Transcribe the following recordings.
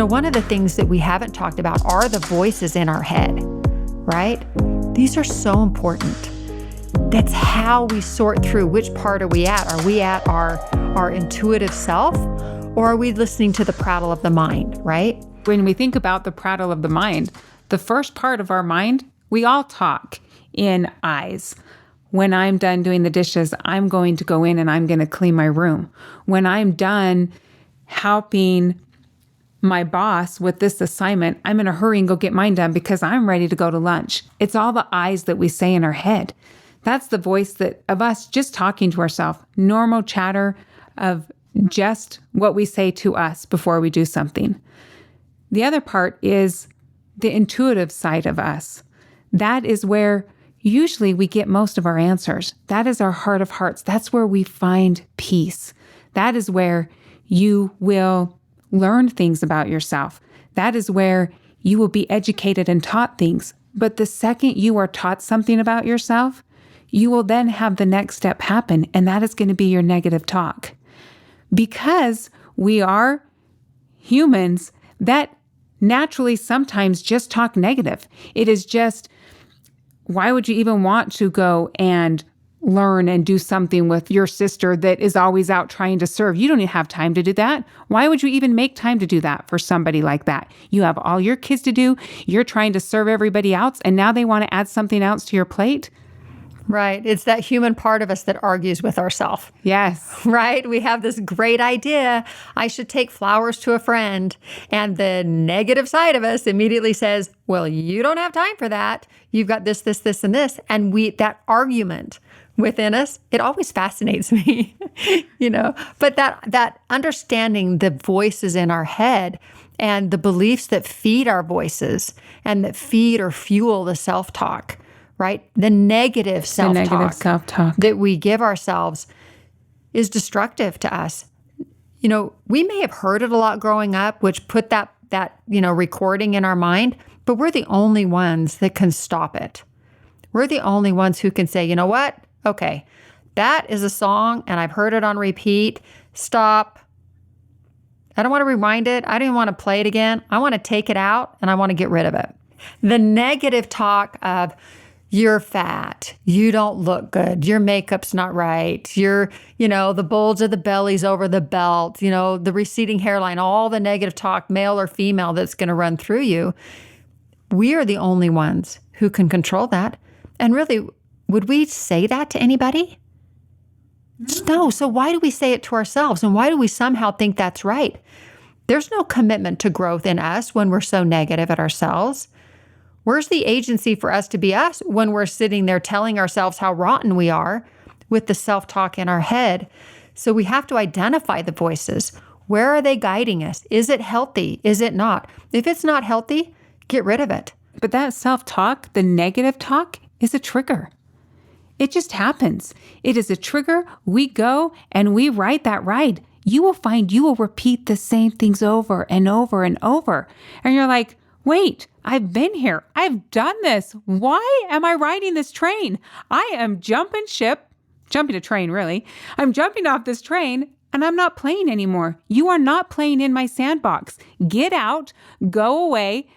One of the things that we haven't talked about are the voices in our head, right? These are so important. That's how we sort through which part are we at. Are we at our intuitive self, or are we listening to the prattle of the mind, right? When we think about the prattle of the mind, the first part of our mind, we all talk in I's. When I'm done doing the dishes, I'm going to go in and I'm going to clean my room. When I'm done helping my boss with this assignment, I'm in a hurry and go get mine done because I'm ready to go to lunch. It's all the I's that we say in our head. That's the voice of us just talking to ourselves, normal chatter of just what we say to us before we do something. The other part is the intuitive side of us. That is where usually we get most of our answers. That is our heart of hearts. That's where we find peace. That is where you will learn things about yourself. That is where you will be educated and taught things. But the second you are taught something about yourself, you will then have the next step happen, and that is going to be your negative talk. Because we are humans that naturally sometimes just talk negative. It is just, why would you even want to go and learn and do something with your sister that is always out trying to serve? You don't even have time to do that. Why would you even make time to do that for somebody like that? You have all your kids to do. You're trying to serve everybody else, and now they want to add something else to your plate? Right. It's that human part of us that argues with ourselves. Yes. Right? We have this great idea. I should take flowers to a friend. And the negative side of us immediately says, well, you don't have time for that. You've got this, this, this, and this. And that argument within us, it always fascinates me, but that understanding the voices in our head and the beliefs that feed our voices and that feed or fuel the self-talk, right? The negative self-talk that we give ourselves is destructive to us. We may have heard it a lot growing up, which put that recording in our mind, but we're the only ones that can stop it. We're the only ones who can say, you know what? Okay, that is a song and I've heard it on repeat. Stop. I don't want to rewind it. I don't even want to play it again. I want to take it out and I want to get rid of it. The negative talk of, you're fat, you don't look good, your makeup's not right, the bulge of the belly's over the belt, the receding hairline, all the negative talk, male or female, that's going to run through you. We are the only ones who can control that. And really, would we say that to anybody? No. So why do we say it to ourselves? And why do we somehow think that's right? There's no commitment to growth in us when we're so negative at ourselves. Where's the agency for us to be us when we're sitting there telling ourselves how rotten we are with the self-talk in our head? So we have to identify the voices. Where are they guiding us? Is it healthy? Is it not? If it's not healthy, get rid of it. But that self-talk, the negative talk, is a trigger. It just happens. It is a trigger. We go and we ride that ride. You will find you will repeat the same things over and over and over. And you're like, wait, I've been here. I've done this. Why am I riding this train? I am jumping a train, really. I'm jumping off this train and I'm not playing anymore. You are not playing in my sandbox. Get out, go away,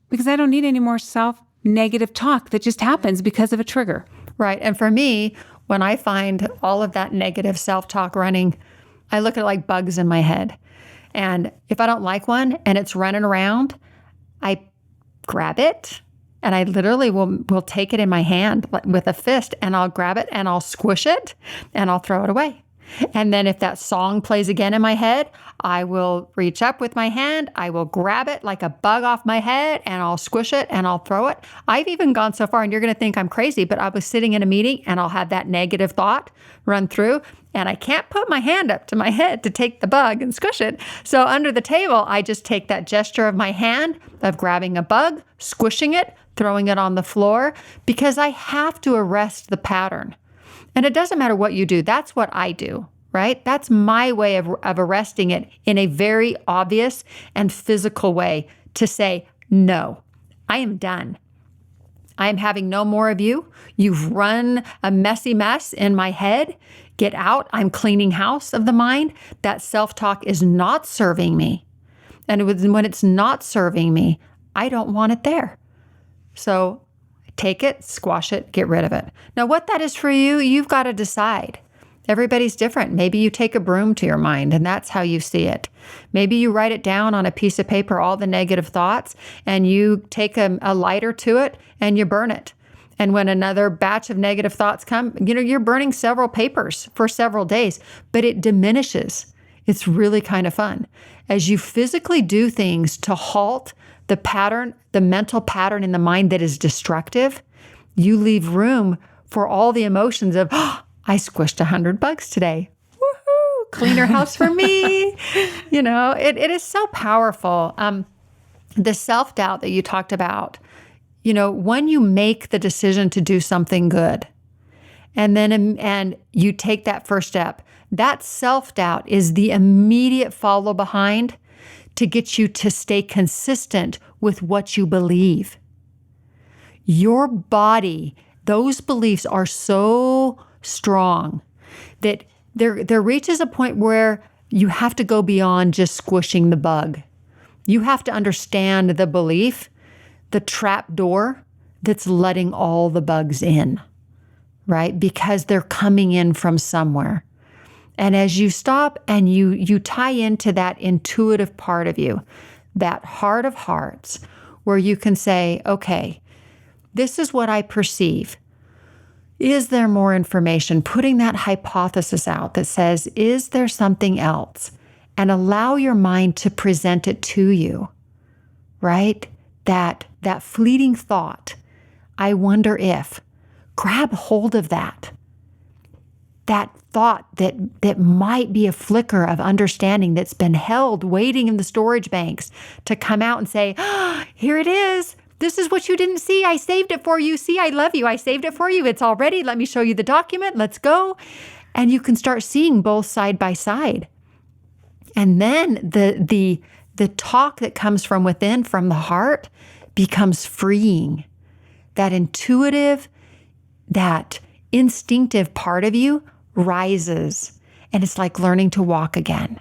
because I don't need any more self-negative talk that just happens because of a trigger. Right. And for me, when I find all of that negative self-talk running, I look at it like bugs in my head. And if I don't like one and it's running around, I grab it and I literally will take it in my hand with a fist and I'll grab it and I'll squish it and I'll throw it away. And then if that song plays again in my head, I will reach up with my hand, I will grab it like a bug off my head and I'll squish it and I'll throw it. I've even gone so far, and you're going to think I'm crazy, but I was sitting in a meeting and I'll have that negative thought run through and I can't put my hand up to my head to take the bug and squish it. So under the table, I just take that gesture of my hand of grabbing a bug, squishing it, throwing it on the floor, because I have to arrest the pattern. And it doesn't matter what you do. That's what I do, right? That's my way of arresting it in a very obvious and physical way to say, no, I am done. I am having no more of you. You've run a messy mess in my head. Get out. I'm cleaning house of the mind. That self-talk is not serving me. And when it's not serving me, I don't want it there. So take it, squash it, get rid of it. Now, what that is for you, you've got to decide. Everybody's different. Maybe you take a broom to your mind and that's how you see it. Maybe you write it down on a piece of paper, all the negative thoughts, and you take a lighter to it and you burn it. And when another batch of negative thoughts come, you're burning several papers for several days, but it diminishes. It's really kind of fun. As you physically do things to halt the pattern, the mental pattern in the mind that is destructive, you leave room for all the emotions of, oh, I squished 100 bugs today. Woohoo! Cleaner house for me. It is so powerful. The self-doubt that you talked about, when you make the decision to do something good, and you take that first step, that self-doubt is the immediate follow behind to get you to stay consistent with what you believe. Your body, those beliefs are so strong that there reaches a point where you have to go beyond just squishing the bug. You have to understand the belief, the trap door that's letting all the bugs in, right? Because they're coming in from somewhere. And as you stop and you tie into that intuitive part of you, that heart of hearts, where you can say, okay, this is what I perceive. Is there more information? Putting that hypothesis out that says, is there something else? And allow your mind to present it to you, right? That fleeting thought, I wonder if, grab hold of that. That thought that might be a flicker of understanding that's been held, waiting in the storage banks to come out and say, oh, here it is. This is what you didn't see. I saved it for you. See, I love you. I saved it for you. It's all ready. Let me show you the document. Let's go. And you can start seeing both side by side. And then the talk that comes from within, from the heart, becomes freeing. That intuitive, that instinctive part of you rises. And it's like learning to walk again.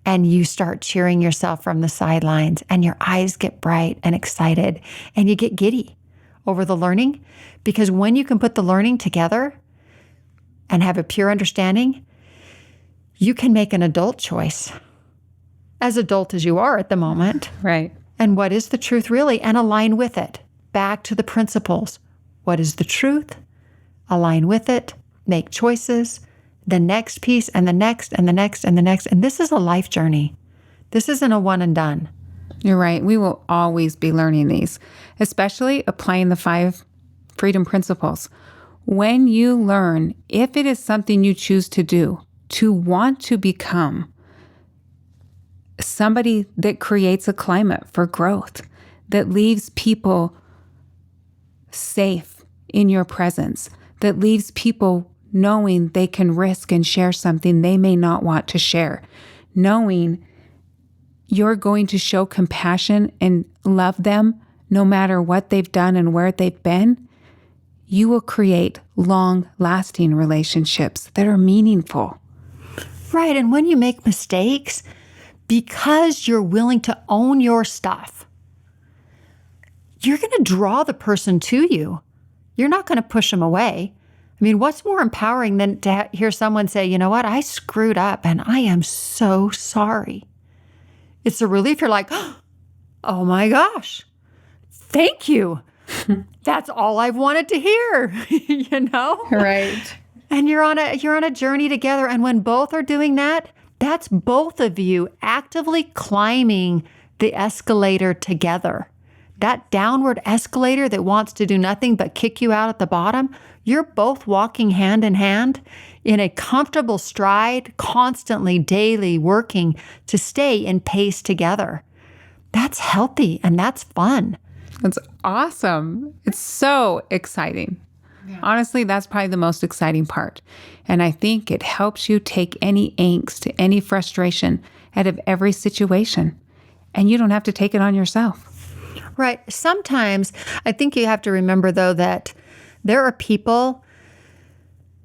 And you start cheering yourself from the sidelines and your eyes get bright and excited and you get giddy over the learning. Because when you can put the learning together and have a pure understanding, you can make an adult choice, as adult as you are at the moment. Right. And what is the truth really? And align with it. Back to the principles. What is the truth? Align with it. Make choices. The next piece and the next and the next and the next. And this is a life journey. This isn't a one and done. You're right. We will always be learning these, especially applying the 5 freedom principles. When you learn, if it is something you choose to do, to want to become somebody that creates a climate for growth, that leaves people safe in your presence, that leaves people knowing they can risk and share something they may not want to share, knowing you're going to show compassion and love them no matter what they've done and where they've been, you will create long-lasting relationships that are meaningful. Right. And when you make mistakes, because you're willing to own your stuff, you're going to draw the person to you. You're not going to push them away. I mean, what's more empowering than to hear someone say, you know what, I screwed up and I am so sorry. It's a relief. You're like, oh my gosh, thank you. That's all I've wanted to hear, Right. And you're on a journey together. And when both are doing that, that's both of you actively climbing the escalator together. That downward escalator that wants to do nothing but kick you out at the bottom, you're both walking hand in hand in a comfortable stride, constantly, daily working to stay in pace together. That's healthy and that's fun. That's awesome. It's so exciting. Yeah. Honestly, that's probably the most exciting part. And I think it helps you take any angst, any frustration out of every situation. And you don't have to take it on yourself. Right. Sometimes I think you have to remember, though, that there are people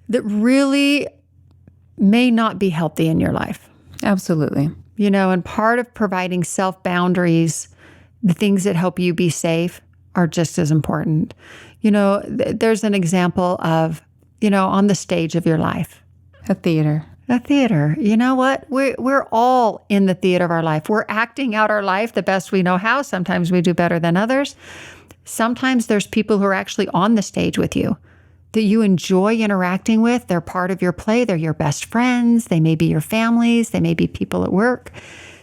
that really may not be healthy in your life. Absolutely. And part of providing self-boundaries, the things that help you be safe, are just as important. There's an example of, on the stage of your life. A theater. A theater. You know what? We're all in the theater of our life. We're acting out our life the best we know how. Sometimes we do better than others. Sometimes there's people who are actually on the stage with you that you enjoy interacting with. They're part of your play. They're your best friends. They may be your families. They may be people at work.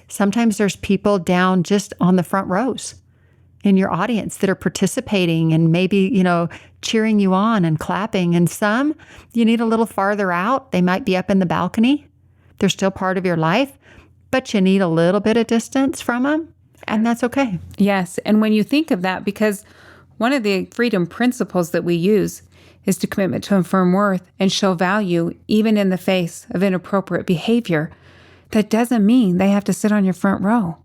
Sometimes there's people down just on the front rows in your audience that are participating and maybe, cheering you on and clapping. And some you need a little farther out. They might be up in the balcony. They're still part of your life, but you need a little bit of distance from them, and that's okay. Yes. And when you think of that, because one of the freedom principles that we use is to commitment to affirm worth and show value even in the face of inappropriate behavior. That doesn't mean they have to sit on your front row.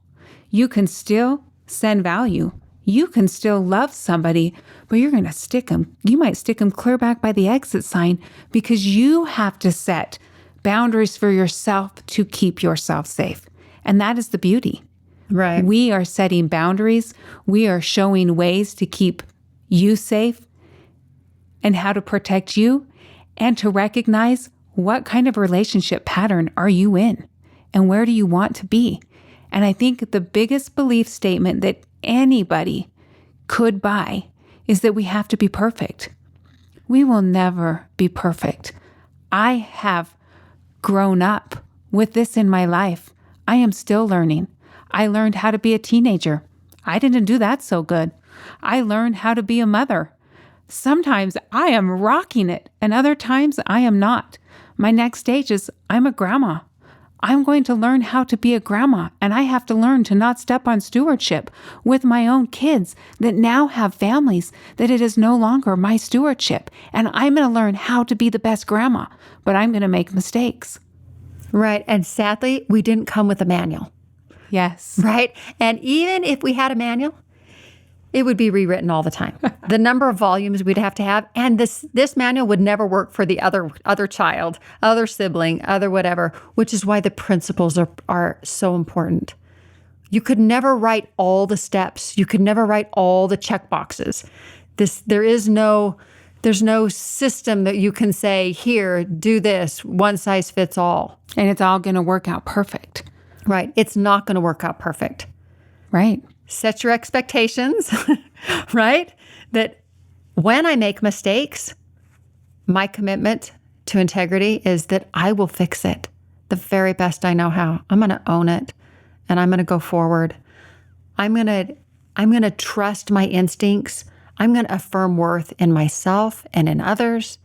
You can still send value. You can still love somebody, but you're going to stick them. You might stick them clear back by the exit sign because you have to set boundaries for yourself to keep yourself safe. And that is the beauty. Right. We are setting boundaries. We are showing ways to keep you safe and how to protect you and to recognize what kind of relationship pattern are you in and where do you want to be. And I think the biggest belief statement that anybody could buy is that we have to be perfect. We will never be perfect. I have grown up with this in my life. I am still learning. I learned how to be a teenager. I didn't do that so good. I learned how to be a mother. Sometimes I am rocking it, and other times I am not. My next stage is I'm a grandma. I'm going to learn how to be a grandma, and I have to learn to not step on stewardship with my own kids that now have families, that it is no longer my stewardship. And I'm going to learn how to be the best grandma, but I'm going to make mistakes. Right. And sadly, we didn't come with a manual. Yes. Right. And even if we had a manual, it would be rewritten all the time. The number of volumes we'd have to have. And this manual would never work for the other child, other sibling, other whatever, which is why the principles are so important. You could never write all the steps. You could never write all the check boxes. There's no system that you can say, here, do this, one size fits all. And it's all going to work out perfect. Right. It's not going to work out perfect. Right. Set your expectations, right? That when I make mistakes, my commitment to integrity is that I will fix it the very best I know how. I'm going to own it, and I'm going to go forward. I'm going to trust my instincts. I'm going to affirm worth in myself and in others.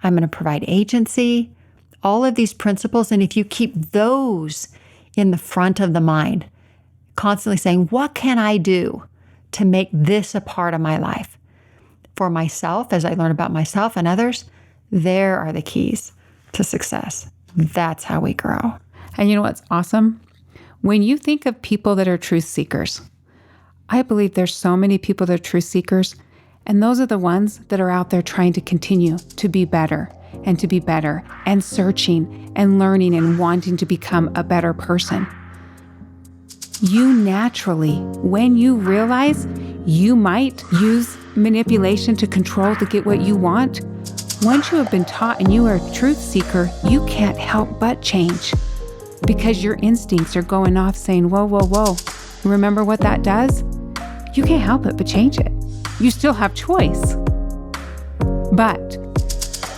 I'm going to provide agency, all of these principles. And if you keep those in the front of the mind, constantly saying, what can I do to make this a part of my life? For myself, as I learn about myself and others, there are the keys to success. That's how we grow. And you know what's awesome? When you think of people that are truth seekers, I believe there's so many people that are truth seekers, and those are the ones that are out there trying to continue to be better and to be better and searching and learning and wanting to become a better person. You naturally, when you realize you might use manipulation to control to get what you want, once you have been taught and you are a truth seeker, you can't help but change because your instincts are going off saying, whoa, whoa, whoa. Remember what that does? You can't help it but change it. You still have choice, but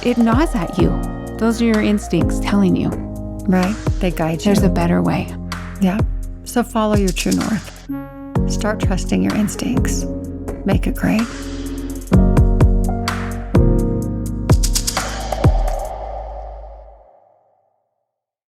it gnaws at you. Those are your instincts telling you. Right. They guide you. There's a better way. Yeah. So follow your true north. Start trusting your instincts. Make it great.